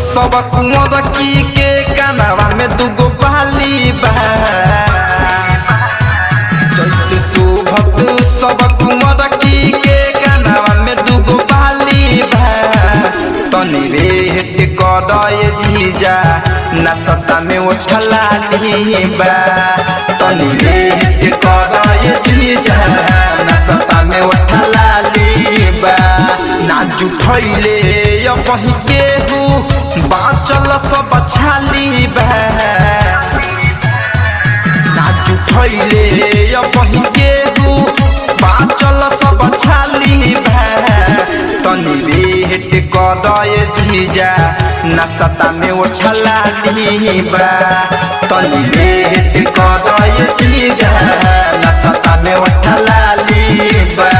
सब कुंवर की के कानवा में दुगो बाली बा। जैसे शोभत सब कुंवर की के कानवा में दुगो बाली बा। तनी भेट करए जीजा नाश्ता में उठला लीबा। तनी भेट करए जीजा नाश्ता में उठला लीबा। ना जुठैले बही केहू बाचल सब छाली बा। ना जुठैले बही केहू बाचल सब छाली बा। तनी भेट करए जीजा नाश्ता में उठला लीबा। तनी भेट करए जीजा नाश्ता में उठला लीबा।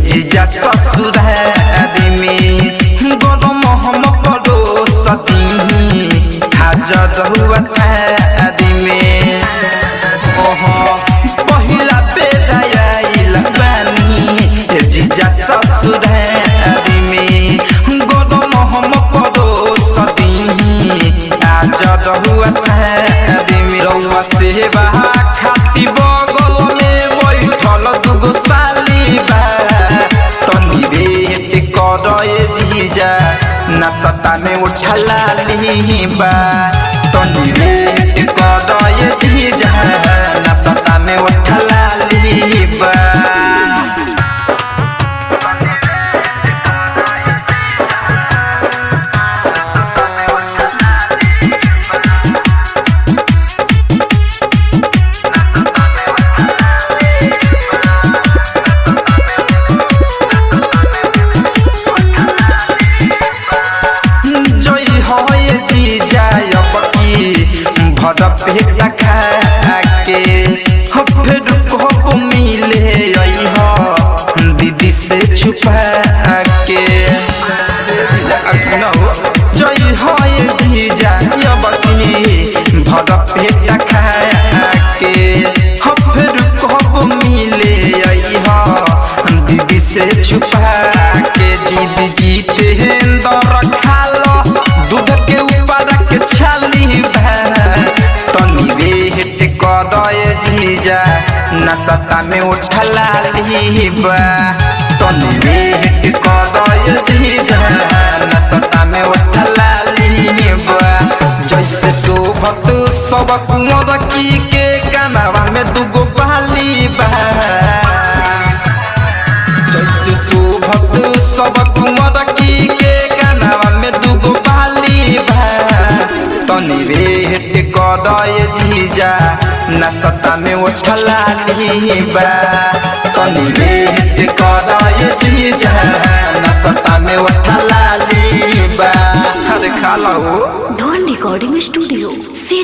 जीजा ससुरारी में गरम हम पड़ोसती हाजर हुआ थारी में। पहिला बेरा आइल बानी जीजा ससुरारी में गरम हम पड़ोसती हाजर हुआ थारी में। रउआ सेवा खाती बगल में बैठल दुगो साली बा। तनी भेट करए जीजा नाश्ता में उठला लीबा। तनी भेट करए जीजा नाश्ता में उठला लीबा। भर पेट खा के फिर कब मिले दीदी से छुपा के। जय हो जीजा भर पेट खा के फिर कब मिले दीदी से छुपा के। जीत जीते दर खालो दूध के ऊपर के छाली बा। तनी भेट करए जीजा नाश्ता में उठला लीबा। तनी भेट करए जीजा नाश्ता में उठला लीबा। जैसे शोभत सब कुंवर की के कानवा में दुगो बाली बा। जैसे शोभत सब कुंवर की के कानवा में दुगो बाली बा। तनी भेट करए जीजा नाश्ता में उठला लीबा। तनी भेट करए जीजा नाश्ता में उठला लीबा। अरे खाला हो धन रिकॉर्डिंग स्टूडियो से